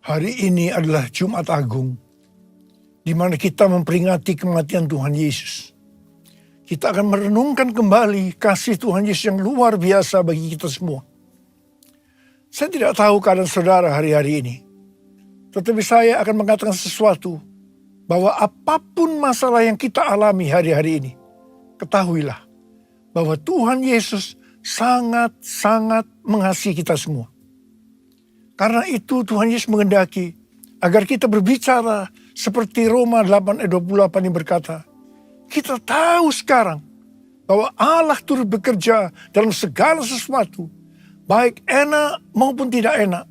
Hari ini adalah Jumat Agung, di mana kita memperingati kematian Tuhan Yesus. Kita akan merenungkan kembali kasih Tuhan Yesus yang luar biasa bagi kita semua. Saya tidak tahu keadaan saudara hari-hari ini, tetapi saya akan mengatakan sesuatu, bahwa apapun masalah yang kita alami hari-hari ini, ketahuilah bahwa Tuhan Yesus sangat-sangat mengasihi kita semua. Karena itu Tuhan Yesus menghendaki agar kita berbicara seperti Roma 8 ayat 28 yang berkata, kita tahu sekarang bahwa Allah turut bekerja dalam segala sesuatu, baik enak maupun tidak enak,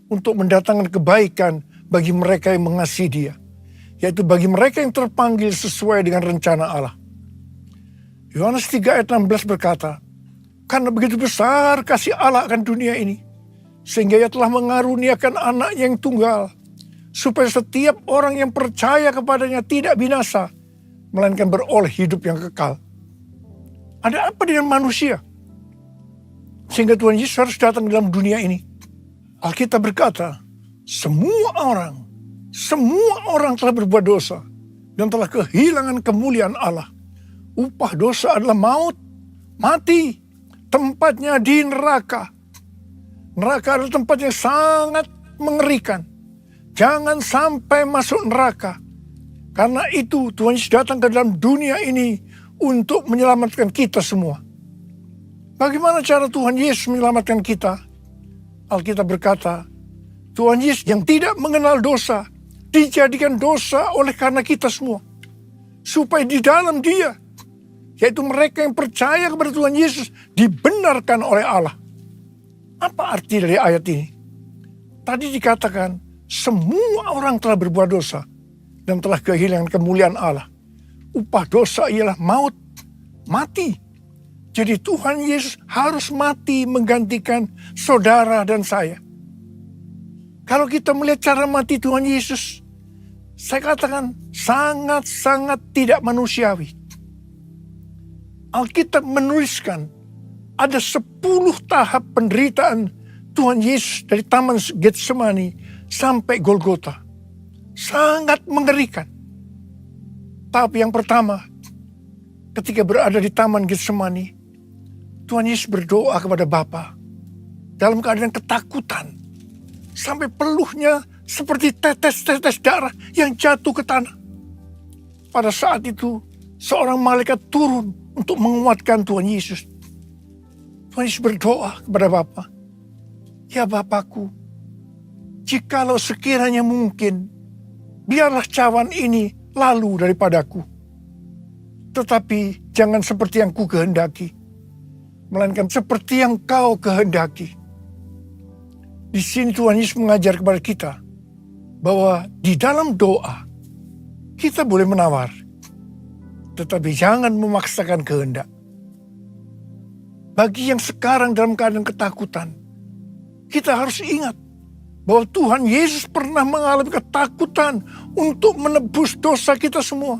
untuk mendatangkan kebaikan bagi mereka yang mengasihi Dia, yaitu bagi mereka yang terpanggil sesuai dengan rencana Allah. Yohanes 3 ayat 16 berkata, karena begitu besar kasih Allah akan dunia ini, sehingga Ia telah mengaruniakan anak yang tunggal, supaya setiap orang yang percaya kepadanya tidak binasa, melainkan beroleh hidup yang kekal. Ada apa dengan manusia sehingga Tuhan Yesus harus datang dalam dunia ini? Alkitab berkata, semua orang telah berbuat dosa dan telah kehilangan kemuliaan Allah. Upah dosa adalah maut, mati, tempatnya di neraka. Neraka adalah tempat yang sangat mengerikan. Jangan sampai masuk neraka. Karena itu Tuhan Yesus datang ke dalam dunia ini untuk menyelamatkan kita semua. Bagaimana cara Tuhan Yesus menyelamatkan kita? Alkitab berkata, Tuhan Yesus yang tidak mengenal dosa, dijadikan dosa oleh karena kita semua. Supaya di dalam Dia, yaitu mereka yang percaya kepada Tuhan Yesus, dibenarkan oleh Allah. Apa arti dari ayat ini? Tadi dikatakan, semua orang telah berbuat dosa dan telah kehilangan kemuliaan Allah. Upah dosa ialah maut, mati. Jadi Tuhan Yesus harus mati menggantikan saudara dan saya. Kalau kita melihat cara mati Tuhan Yesus, saya katakan sangat-sangat tidak manusiawi. Alkitab menuliskan ada 10 tahap penderitaan Tuhan Yesus dari Taman Getsemani sampai Golgota. Sangat mengerikan. Tapi yang pertama, ketika berada di Taman Getsemani, Tuhan Yesus berdoa kepada Bapa dalam keadaan ketakutan. Sampai peluhnya seperti tetes-tetes darah yang jatuh ke tanah. Pada saat itu, seorang malaikat turun untuk menguatkan Tuhan Yesus. Tuhan Yesus berdoa kepada Bapa, ya Bapakku, jikalau sekiranya mungkin, biarlah cawan ini lalu daripadaku. Tetapi jangan seperti yang ku kehendaki, melainkan seperti yang Kau kehendaki. Di sini Tuhan Yesus mengajar kepada kita bahwa di dalam doa kita boleh menawar, tetapi jangan memaksakan kehendak. Bagi yang sekarang dalam keadaan ketakutan, kita harus ingat bahwa Tuhan Yesus pernah mengalami ketakutan untuk menebus dosa kita semua.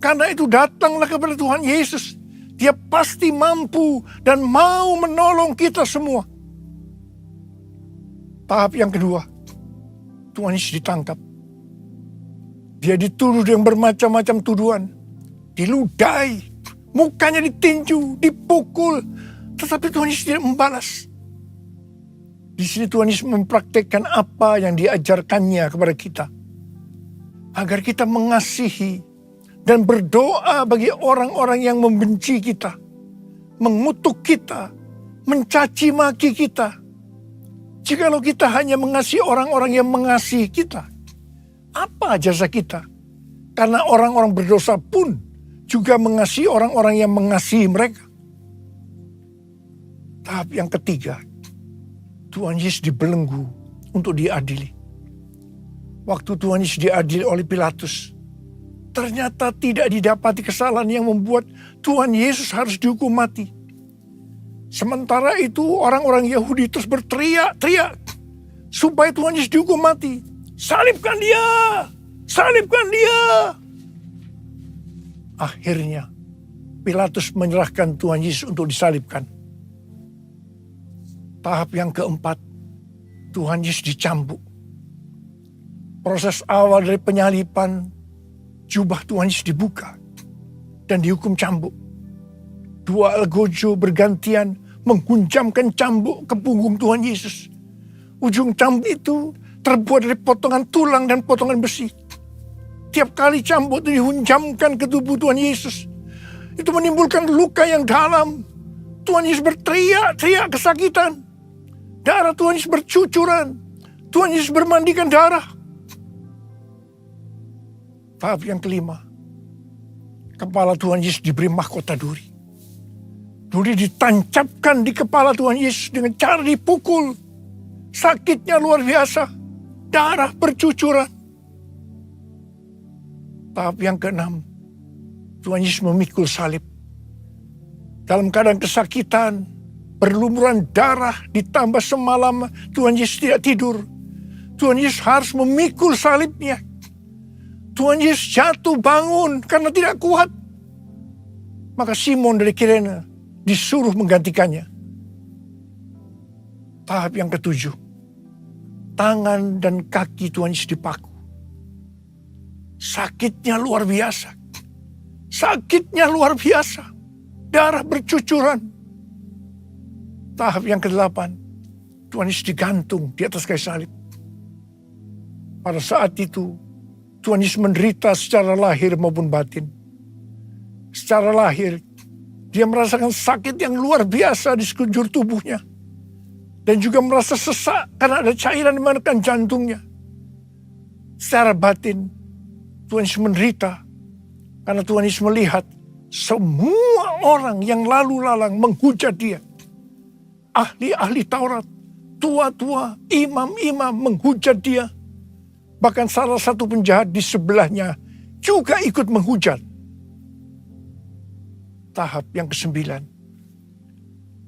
Karena itu datanglah kepada Tuhan Yesus. Dia pasti mampu dan mau menolong kita semua. Tahap yang kedua, Tuhan Yesus ditangkap. Dia dituduh dengan bermacam-macam tuduhan. Diludahi, mukanya ditinju, dipukul. Tetapi Tuhan Yesus tidak membalas. Di sini Tuhan Yesus mempraktekkan apa yang diajarkannya kepada kita. Agar kita mengasihi dan berdoa bagi orang-orang yang membenci kita. Mengutuk kita, mencaci maki kita. Jikalau kita hanya mengasihi orang-orang yang mengasihi kita, apa jasa kita? Karena orang-orang berdosa pun juga mengasihi orang-orang yang mengasihi mereka. Tahap yang ketiga, Tuhan Yesus dibelenggu untuk diadili. Waktu Tuhan Yesus diadili oleh Pilatus, ternyata tidak didapati kesalahan yang membuat Tuhan Yesus harus dihukum mati. Sementara itu orang-orang Yahudi terus berteriak-teriak supaya Tuhan Yesus dihukum mati. Salibkan dia! Salibkan dia! Akhirnya Pilatus menyerahkan Tuhan Yesus untuk disalibkan. Tahap yang keempat, Tuhan Yesus dicambuk. Proses awal dari penyalipan, jubah Tuhan Yesus dibuka dan dihukum cambuk. Dua algojo bergantian menghunjamkan cambuk ke punggung Tuhan Yesus. Ujung cambuk itu terbuat dari potongan tulang dan potongan besi. Tiap kali cambuk itu dihunjamkan ke tubuh Tuhan Yesus, itu menimbulkan luka yang dalam. Tuhan Yesus berteriak-teriak kesakitan. Darah Tuhan Yesus bercucuran. Tuhan Yesus bermandikan darah. Tahap yang kelima, kepala Tuhan Yesus diberi mahkota duri. Duri ditancapkan di kepala Tuhan Yesus dengan cara dipukul. Sakitnya luar biasa. Darah bercucuran. Tahap yang keenam, Tuhan Yesus memikul salib. Dalam keadaan kesakitan, berlumuran darah, ditambah semalam Tuhan Yesus tidak tidur. Tuhan Yesus harus memikul salibnya. Tuhan Yesus jatuh bangun karena tidak kuat. Maka Simon dari Kirene disuruh menggantikannya. Tahap yang ketujuh, tangan dan kaki Tuhan Yesus dipaku. Sakitnya luar biasa. Sakitnya luar biasa. Darah bercucuran. Tahap yang kedelapan, Tuhan Yesus digantung di atas kayu salib. Pada saat itu, Tuhan Yesus menderita secara lahir maupun batin. Secara lahir, dia merasakan sakit yang luar biasa di sekujur tubuhnya. Dan juga merasa sesak karena ada cairan di menekan jantungnya. Secara batin, Tuhan Yesus menderita karena Tuhan Yesus melihat semua orang yang lalu lalang menghujat dia. Ahli-ahli Taurat, tua-tua, imam-imam menghujat dia. Bahkan salah satu penjahat di sebelahnya juga ikut menghujat. Tahap yang kesembilan,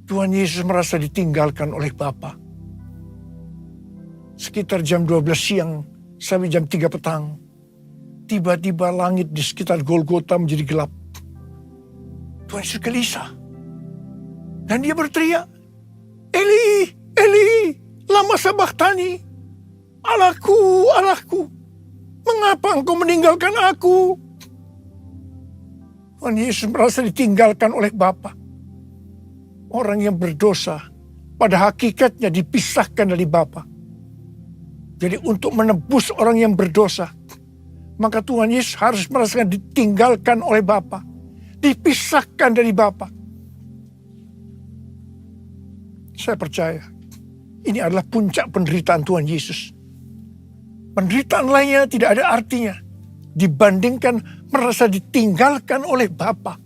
Tuhan Yesus merasa ditinggalkan oleh Bapa. Sekitar jam 12 siang sampai jam 3 petang, tiba-tiba langit di sekitar Golgota menjadi gelap. Tuhan Yesus gelisah. Dan dia berteriak, Eli, Eli, lama sabachthani. Allahku, Allahku, mengapa engkau meninggalkan aku? Tuhan Yesus merasa ditinggalkan oleh Bapa. Orang yang berdosa pada hakikatnya dipisahkan dari Bapa. Jadi untuk menebus orang yang berdosa, maka Tuhan Yesus harus merasakan ditinggalkan oleh Bapa. Dipisahkan dari Bapa. Saya percaya ini adalah puncak penderitaan Tuhan Yesus. Penderitaan lainnya tidak ada artinya dibandingkan merasa ditinggalkan oleh Bapa.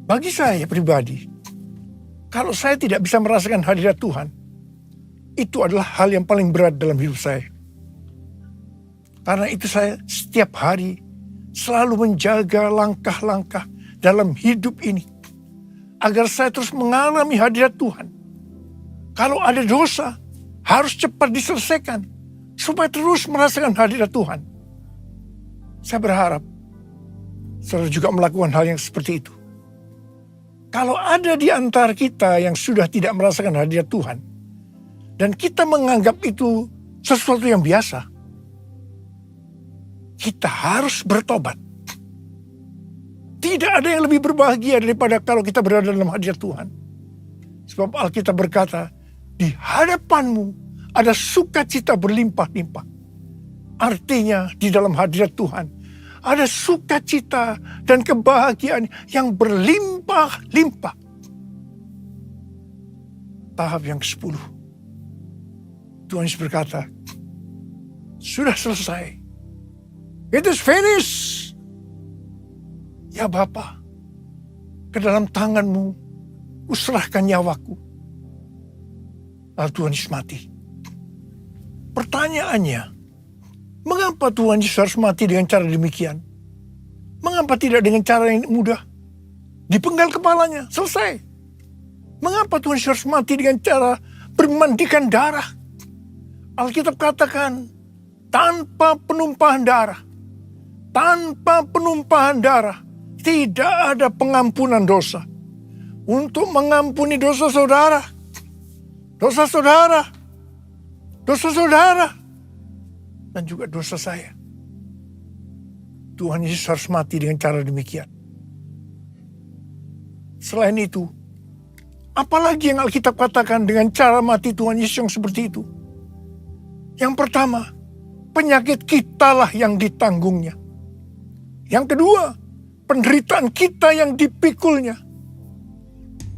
Bagi saya pribadi, kalau saya tidak bisa merasakan hadirat Tuhan, itu adalah hal yang paling berat dalam hidup saya. Karena itu saya setiap hari selalu menjaga langkah-langkah dalam hidup ini. Agar saya terus mengalami hadirat Tuhan. Kalau ada dosa, harus cepat diselesaikan. Supaya terus merasakan hadirat Tuhan. Saya berharap saudara juga melakukan hal yang seperti itu. Kalau ada di antara kita yang sudah tidak merasakan hadirat Tuhan, dan kita menganggap itu sesuatu yang biasa, kita harus bertobat. Tidak ada yang lebih berbahagia daripada kalau kita berada dalam hadirat Tuhan. Sebab Alkitab berkata, di hadapanmu ada sukacita berlimpah-limpah. Artinya di dalam hadirat Tuhan ada sukacita dan kebahagiaan yang berlimpah-limpah. Tahap yang ke-10. Tuhan Yesus berkata, sudah selesai. It is finished. Ya Bapa, ke dalam tanganmu userahkan nyawaku. Lalu Tuhan Yesus mati. Pertanyaannya, mengapa Tuhan Yesus harus mati dengan cara demikian? Mengapa tidak dengan cara yang mudah? Dipenggal kepalanya, selesai. Mengapa Tuhan Yesus harus mati dengan cara bermandikan darah? Alkitab katakan, tanpa penumpahan darah. Tanpa penumpahan darah, tidak ada pengampunan dosa. Untuk mengampuni dosa saudara, dan juga dosa saya. Tuhan Yesus harus mati dengan cara demikian. Selain itu, apalagi yang Alkitab katakan dengan cara mati Tuhan Yesus yang seperti itu? Yang pertama, penyakit kitalah yang ditanggungnya. Yang kedua, penderitaan kita yang dipikulnya.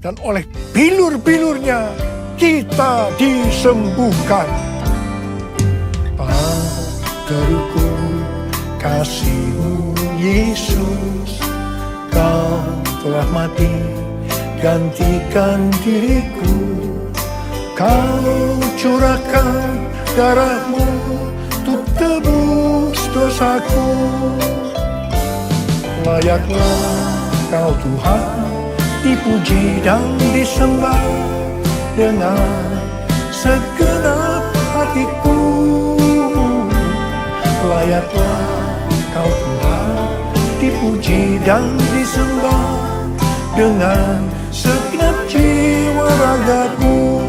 Dan oleh bilur-bilurnya kita disembuhkan. Terukur kasih-Mu Yesus, Kau telah mati gantikan diriku. Kau curahkan darah-Mu untuk tebus dosaku. Layaklah Kau Tuhan dipuji dan disembah dengan segenap hatiku. Layaklah Kau Tuhan dipuji dan disembah dengan segenap jiwa ragaku.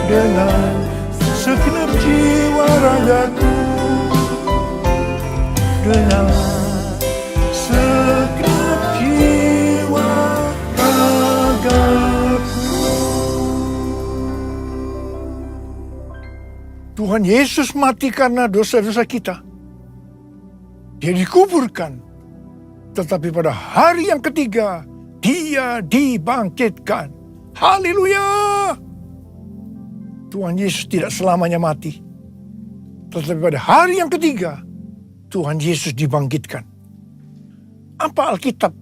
Dengan segenap jiwa ragaku. Dengan segenap jiwa ragaku. Tuhan Yesus mati karena dosa-dosa kita. Dia dikuburkan. Tetapi pada hari yang ketiga, Dia dibangkitkan. Haleluya! Tuhan Yesus tidak selamanya mati. Tetapi pada hari yang ketiga, Tuhan Yesus dibangkitkan. Apa Alkitab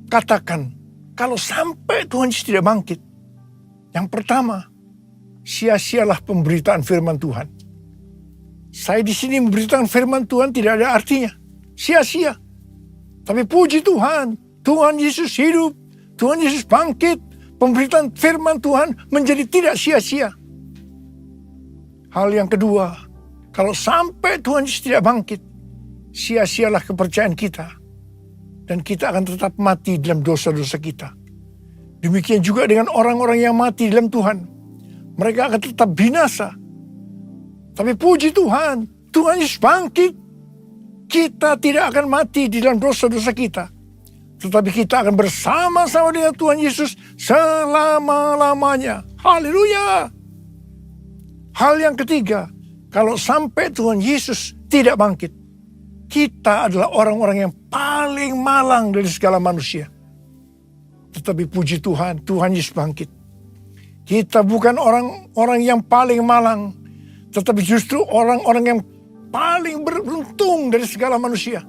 katakan kalau sampai Tuhan Yesus tidak bangkit? Yang pertama, sia-sialah pemberitaan firman Tuhan. Saya di sini memberitakan firman Tuhan tidak ada artinya. Sia-sia. Tapi puji Tuhan, Tuhan Yesus hidup, Tuhan Yesus bangkit, pemberitaan firman Tuhan menjadi tidak sia-sia. Hal yang kedua, kalau sampai Tuhan Yesus tidak bangkit, sia-sialah kepercayaan kita. Dan kita akan tetap mati dalam dosa-dosa kita. Demikian juga dengan orang-orang yang mati dalam Tuhan. Mereka akan tetap binasa. Tapi puji Tuhan, Tuhan Yesus bangkit. Kita tidak akan mati di dalam dosa-dosa kita. Tetapi kita akan bersama-sama dengan Tuhan Yesus selama-lamanya. Haleluya! Hal yang ketiga, kalau sampai Tuhan Yesus tidak bangkit, kita adalah orang-orang yang paling malang dari segala manusia. Tetapi puji Tuhan, Tuhan Yesus bangkit. Kita bukan orang-orang yang paling malang, tetapi justru orang-orang yang paling beruntung dari segala manusia.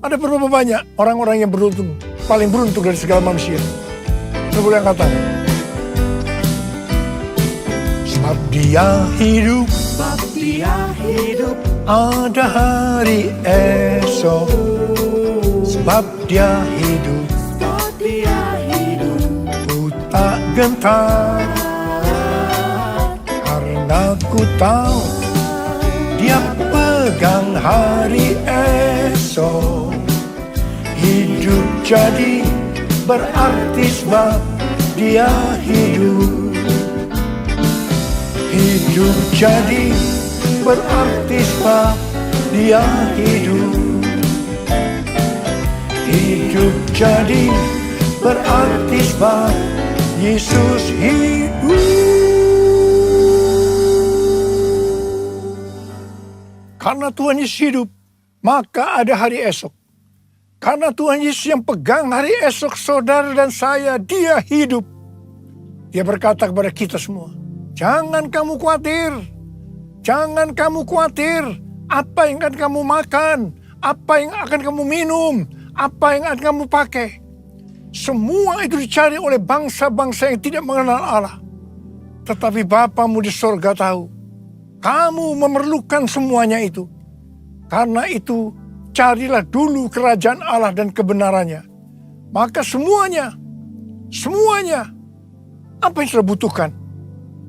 Ada berapa banyak orang-orang yang beruntung, paling beruntung dari segala manusia? Saya boleh angkat tangan. Sebab dia hidup, ada hari esok. Sebab dia hidup, ku tak gentar. Karena ku tahu Dia pegang hari esok. Hidup jadi berarti sebab Dia hidup. Hidup jadi berarti sebab Dia hidup. Hidup jadi berarti sebab Yesus hidup. Karena Tuhan Yesus hidup, maka ada hari esok. Karena Tuhan Yesus yang pegang hari esok saudara dan saya, Dia hidup. Dia berkata kepada kita semua, jangan kamu khawatir. Jangan kamu khawatir apa yang akan kamu makan, apa yang akan kamu minum, apa yang akan kamu pakai. Semua itu dicari oleh bangsa-bangsa yang tidak mengenal Allah. Tetapi Bapamu di sorga tahu, kamu memerlukan semuanya itu. Karena itu, carilah dulu kerajaan Allah dan kebenarannya. Maka semuanya, apa yang sudah butuhkan,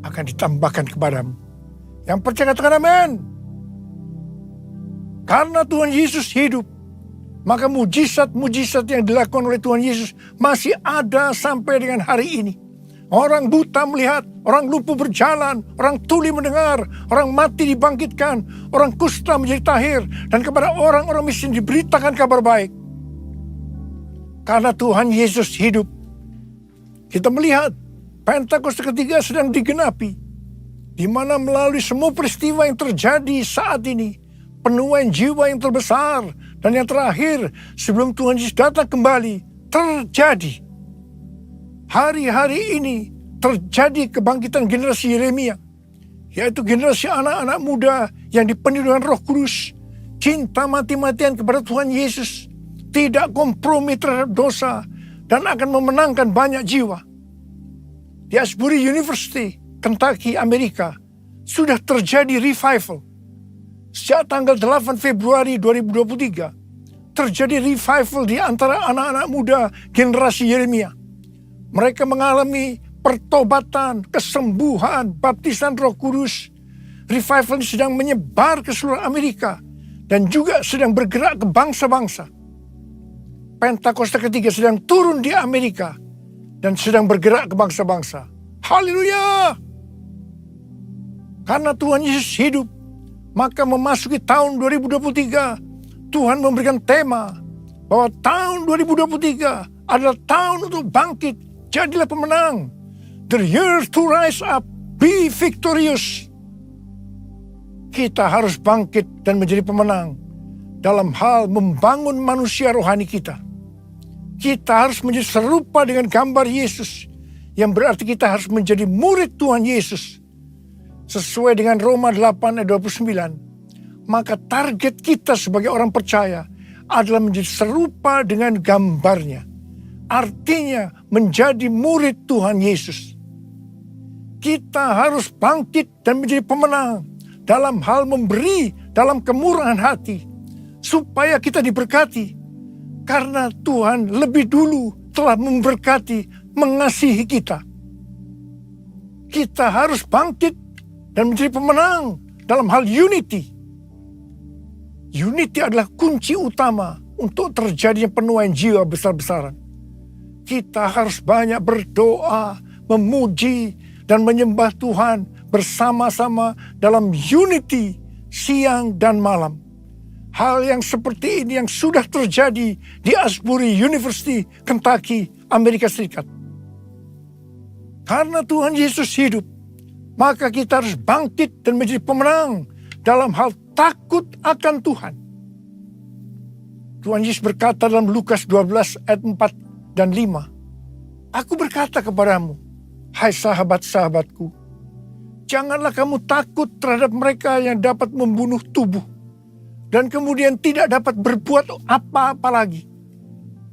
akan ditambahkan kepadamu. Yang percaya katakan amin. Karena Tuhan Yesus hidup, maka mujizat-mujizat yang dilakukan oleh Tuhan Yesus masih ada sampai dengan hari ini. Orang buta melihat, orang lumpuh berjalan, orang tuli mendengar, orang mati dibangkitkan, orang kusta menjadi tahir, dan kepada orang-orang miskin diberitakan kabar baik. Karena Tuhan Yesus hidup, kita melihat Pentakosta ketiga sedang digenapi, di mana melalui semua peristiwa yang terjadi saat ini, penuaian jiwa yang terbesar dan yang terakhir sebelum Tuhan Yesus datang kembali terjadi. Hari-hari ini terjadi kebangkitan generasi Yeremia, yaitu generasi anak-anak muda yang dipenuhi dengan Roh Kudus, cinta mati-matian kepada Tuhan Yesus, tidak kompromi terhadap dosa, dan akan memenangkan banyak jiwa. Di Asbury University, Kentucky, Amerika, sudah terjadi revival. Sejak tanggal 8 Februari 2023, terjadi revival di antara anak-anak muda generasi Yeremia. Mereka mengalami pertobatan, kesembuhan, baptisan Roh Kudus. Revival ini sedang menyebar ke seluruh Amerika dan juga sedang bergerak ke bangsa-bangsa. Pentakosta ketiga sedang turun di Amerika dan sedang bergerak ke bangsa-bangsa. Haleluya! Karena Tuhan Yesus hidup, maka memasuki tahun 2023, Tuhan memberikan tema bahwa tahun 2023 adalah tahun untuk bangkit. Jadilah pemenang. The year to rise up, be victorious. Kita harus bangkit dan menjadi pemenang dalam hal membangun manusia rohani kita. Kita harus menjadi serupa dengan gambar Yesus, yang berarti kita harus menjadi murid Tuhan Yesus. Sesuai dengan Roma 8 ayat 29, maka target kita sebagai orang percaya adalah menjadi serupa dengan gambarnya. Artinya menjadi murid Tuhan Yesus. Kita harus bangkit dan menjadi pemenang dalam hal memberi, dalam kemurahan hati, supaya kita diberkati. Karena Tuhan lebih dulu telah memberkati, mengasihi kita. Kita harus bangkit dan menjadi pemenang dalam hal unity. Unity adalah kunci utama untuk terjadinya penuaian jiwa besar-besaran. Kita harus banyak berdoa, memuji, dan menyembah Tuhan bersama-sama dalam unity siang dan malam. Hal yang seperti ini yang sudah terjadi di Asbury University, Kentucky, Amerika Serikat. Karena Tuhan Yesus hidup, maka kita harus bangkit dan menjadi pemenang dalam hal takut akan Tuhan. Tuhan Yesus berkata dalam Lukas 12 ayat 4 dan 5. Aku berkata kepadamu, hai sahabat-sahabatku, janganlah kamu takut terhadap mereka yang dapat membunuh tubuh dan kemudian tidak dapat berbuat apa-apa lagi.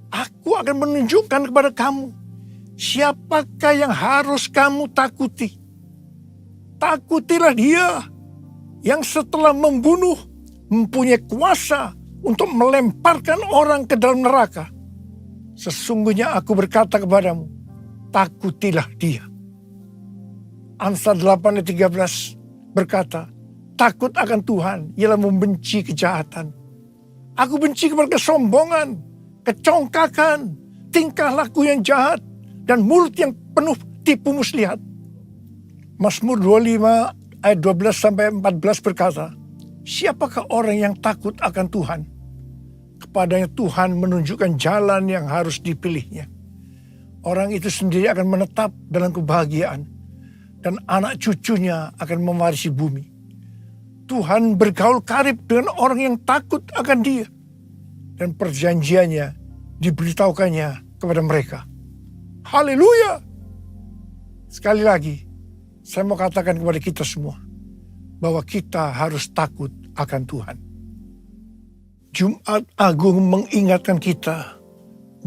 Aku akan menunjukkan kepada kamu siapakah yang harus kamu takuti. Takutilah dia yang setelah membunuh mempunyai kuasa untuk melemparkan orang ke dalam neraka. Sesungguhnya aku berkata kepadamu, takutilah dia. Amsal 8 ayat 13 berkata, takut akan Tuhan ialah membenci kejahatan. Aku benci kepada kesombongan, kecongkakan, tingkah laku yang jahat, dan mulut yang penuh tipu muslihat. Mazmur 25 ayat 12 sampai 14 berkata, siapakah orang yang takut akan Tuhan? Kepadanya Tuhan menunjukkan jalan yang harus dipilihnya. Orang itu sendiri akan menetap dalam kebahagiaan, dan anak cucunya akan mewarisi bumi. Tuhan bergaul karib dengan orang yang takut akan dia, dan perjanjiannya diberitahukannya kepada mereka. Haleluya! Sekali lagi, saya mau katakan kepada kita semua, bahwa kita harus takut akan Tuhan. Jumat Agung mengingatkan kita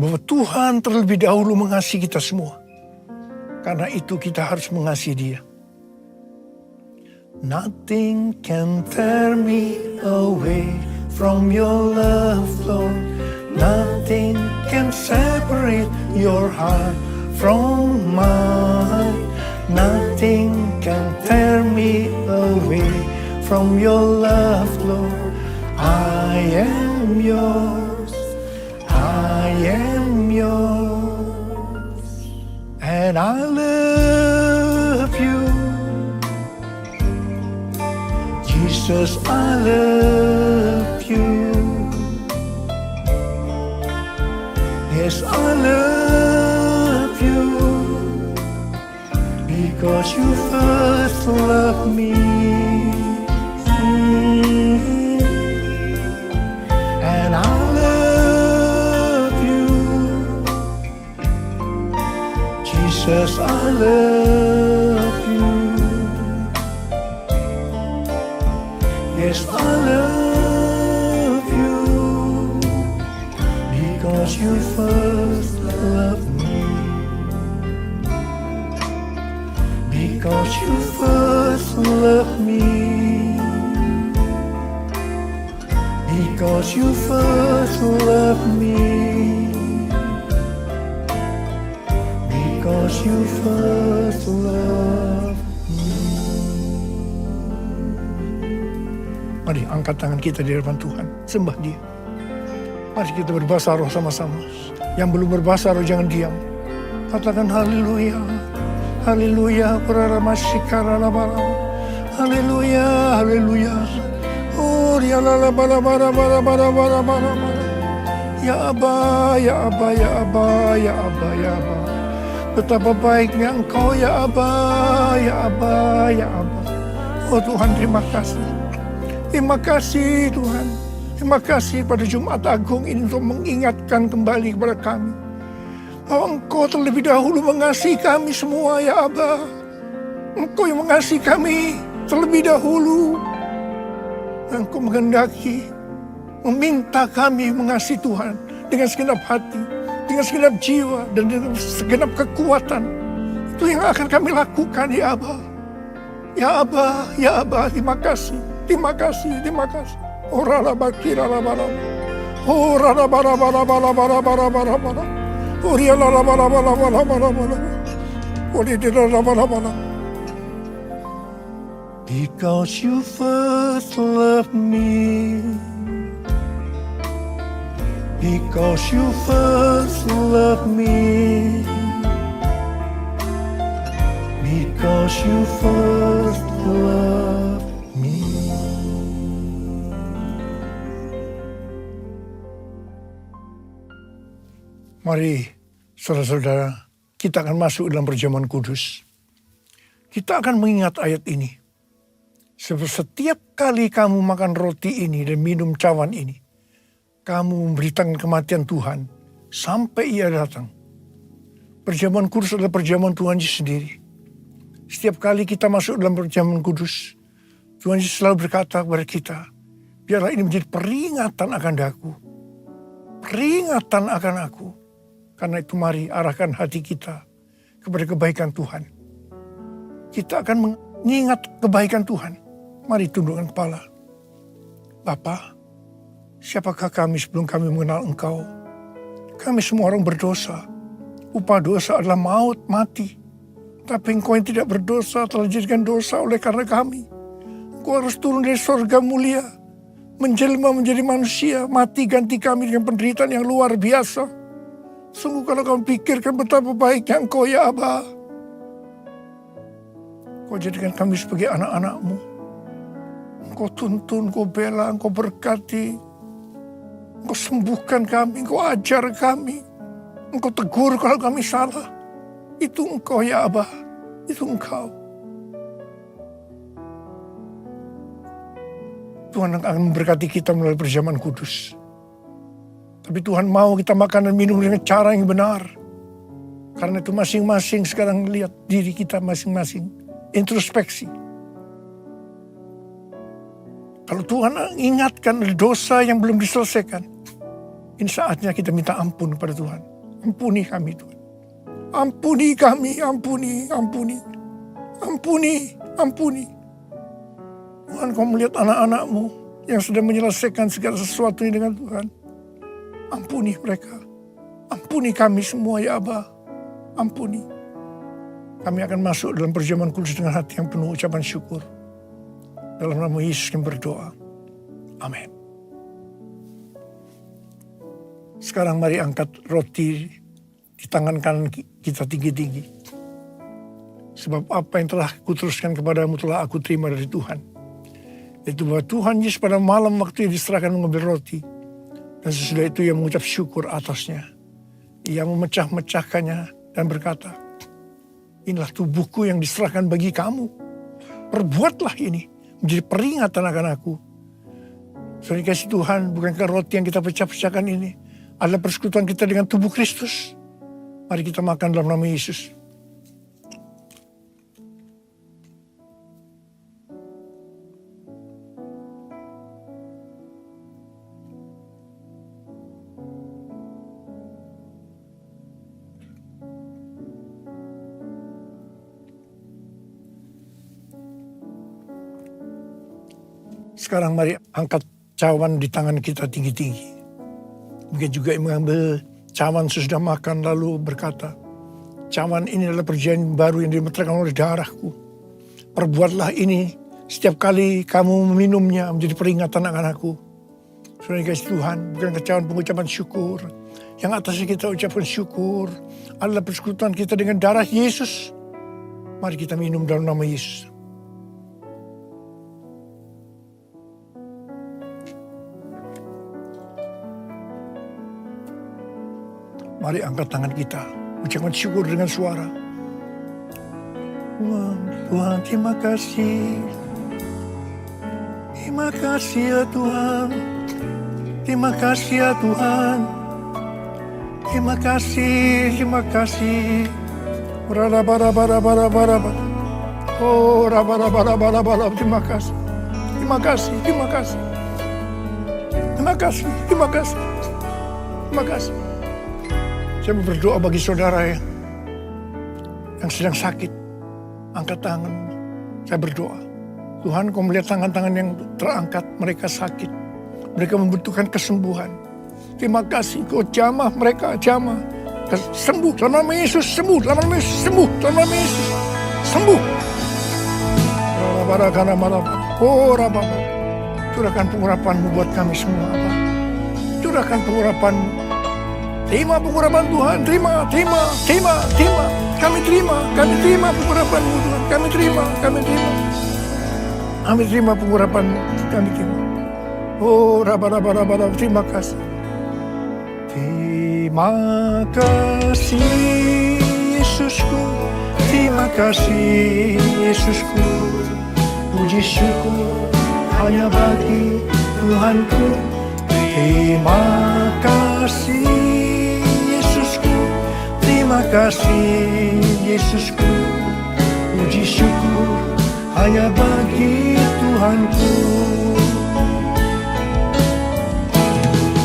bahwa Tuhan terlebih dahulu mengasihi kita semua. Karena itu kita harus mengasihi Dia. Nothing can tear me away from your love, Lord. Nothing can separate your heart from mine. Nothing can tear me away from your love, Lord. I am yours, I am yours. And I love you, Jesus, I love you. Yes, I love you, because you first loved me. And I love you, Jesus, I love you. Yes, I love you, because you first loved me. Because you first loved me. Because you first loved me. Because you first loved me. Mari angkat tangan kita di hadapan Tuhan, sembah Dia. Mari kita berbahasa roh sama-sama. Yang belum berbahasa roh jangan diam. Katakan haleluya. Haleluya, paramasikaralamara. Haleluya, haleluya. Oh, ya la la bara bara bara bara bara bara. Ya Aba, ya Aba, ya Aba, ya Aba, ya Aba. Betapa baiknya Engkau ya Aba, ya Aba, ya Aba. Oh Tuhan, terima kasih. Terima kasih Tuhan. Terima kasih pada Jumat Agung ini untuk mengingatkan kembali kepada kami bahwa Engkau terlebih dahulu mengasihi kami semua ya Aba. Engkau yang mengasihi kami terlebih dahulu. Dan Engkau menghendaki meminta kami mengasihi Tuhan dengan segenap hati, dengan segenap jiwa, dan dengan segenap kekuatan. Itu yang akan kami lakukan ya Aba. Ya Aba, ya Aba, terima kasih. Terima kasih, terima kasih. Orala bakira la bara. Orala bara bara bara bara bara bara bara. Oriala la bara bara bara bara bara. Oriala la bara bara. Because you first loved me. Because you first loved me. Because you first loved me. Mari, saudara-saudara, kita akan masuk dalam perjamuan kudus. Kita akan mengingat ayat ini. Setiap kali kamu makan roti ini dan minum cawan ini, kamu memberitakan kematian Tuhan sampai Ia datang. Perjamuan kudus adalah perjamuan Tuhan Yesus sendiri. Setiap kali kita masuk dalam perjamuan kudus, Tuhan Yesus selalu berkata kepada kita, biarlah ini menjadi peringatan akan aku. Peringatan akan aku. Karena itu mari arahkan hati kita kepada kebaikan Tuhan. Kita akan mengingat kebaikan Tuhan. Mari tundukkan kepala. Bapa, siapakah kami sebelum kami mengenal Engkau? Kami semua orang berdosa. Upah dosa adalah maut, mati. Tapi Engkau yang tidak berdosa telah dijadikan dosa oleh karena kami. Engkau harus turun dari surga mulia, menjelma menjadi manusia, mati ganti kami dengan penderitaan yang luar biasa. Sungguh kalau kamu pikirkan betapa baiknya Engkau ya Aba. Kau jadikan kami sebagai anak-anak-Mu. Engkau tuntun, Engkau bela, Engkau berkati. Engkau sembuhkan kami, Engkau ajar kami. Engkau tegur kalau kami salah. Itu Engkau ya Aba. Itu Engkau. Tuhan akan memberkati kita melalui perjamuan kudus. Tapi Tuhan mau kita makan dan minum dengan cara yang benar. Karena itu masing-masing sekarang lihat diri kita masing-masing. Introspeksi. Kalau Tuhan ingatkan dosa yang belum diselesaikan, ini saatnya kita minta ampun kepada Tuhan. Ampuni kami Tuhan. Ampuni kami, ampuni, ampuni. Ampuni, ampuni. Tuhan, Kau melihat anak-anak-Mu yang sedang menyelesaikan segala sesuatunya dengan Tuhan. Ampuni mereka. Ampuni kami semua ya Aba. Ampuni. Kami akan masuk dalam perjamuan kudus dengan hati yang penuh ucapan syukur. Dalam nama Yesus yang berdoa. Amin. Sekarang mari angkat roti di tangan kanan kita tinggi-tinggi. Sebab apa yang telah kuteruskan kepadamu telah aku terima dari Tuhan. Itu bahwa Tuhan Yesus pada malam waktu ia diserahkan mengambil roti. Dan sesudah itu ia mengucap syukur atasnya. Ia memecah-mecahkannya dan berkata, inilah tubuhku yang diserahkan bagi kamu. Perbuatlah ini menjadi peringatan akan aku. Saudara kasih Tuhan, bukankah roti yang kita pecah-pecahkan ini adalah persekutuan kita dengan tubuh Kristus? Mari kita makan dalam nama Yesus. Sekarang mari angkat cawan di tangan kita tinggi-tinggi. Mungkin juga mengambil cawan sesudah makan lalu berkata, cawan ini adalah perjanjian baru yang dimeteraikan oleh darahku. Perbuatlah ini setiap kali kamu meminumnya menjadi peringatan akan aku. Saudara kasih Tuhan, bukan cawan pengucapan syukur. Yang atasnya kita ucapkan syukur adalah persekutuan kita dengan darah Yesus. Mari kita minum dalam nama Yesus. Mari angkat tangan kita, ucapkan syukur dengan suara. Tuhan, terima kasih. Terima kasih ya Tuhan. Terima kasih ya Tuhan. Terima kasih, terima kasih. Oh, terima kasih. Terima kasih, terima kasih. Terima kasih, terima kasih. Terima kasih. Saya berdoa bagi saudara yang sedang sakit. Angkat tangan. Saya berdoa. Tuhan, Kau melihat tangan-tangan yang terangkat. Mereka sakit. Mereka membutuhkan kesembuhan. Terima kasih. Kau jamah mereka. Jamah. Sembuh. Dalam nama Yesus. Sembuh. Dalam nama Yesus. Sembuh. Dalam nama Yesus. Sembuh. Oh, Rabba. Curahkan pengurapan-Mu buat kami semua. Curahkan pengurapan-Mu. Terima pengurapan Tuhan, terima. Kami terima pengurapan-Mu Tuhan. Kami terima. Kami terima pengurapan-Mu, kami terima. Oh, Rabba, terima kasih. Terima kasih Yesusku, terima kasih Yesusku. Puji syukur hanya bagi Tuhanku. Terima kasih Yesusku, terima kasih Yesusku. Puji syukur hanya bagi Tuhanku.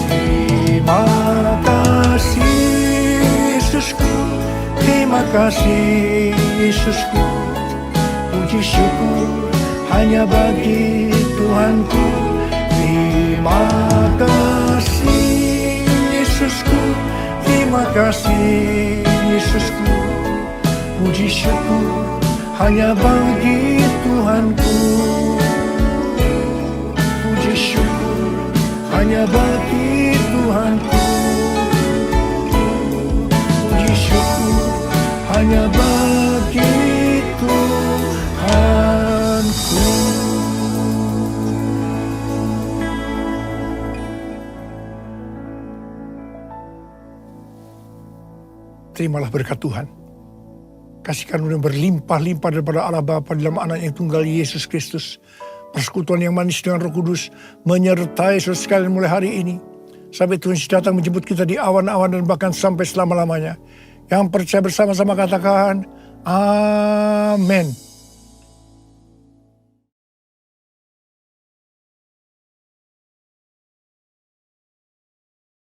Terima kasih Yesusku, terima kasih Yesusku. Puji syukur hanya bagi Tuhanku. Terima kasih Yesusku, terima kasih Yesusku. Puji syukur hanya bagi Tuhanku. Puji syukur hanya bagi Tuhanku. Puji syukur hanya bagi Tuhanku. Terimalah berkat Tuhan. Kasih karunia berlimpah-limpah daripada Allah Bapa dalam anak yang tunggal Yesus Kristus. Persekutuan yang manis dengan Roh Kudus menyertai saudara sekalian mulai hari ini. Sampai Tuhan datang menjemput kita di awan-awan dan bahkan sampai selama-lamanya. Yang percaya bersama-sama katakan, Amin.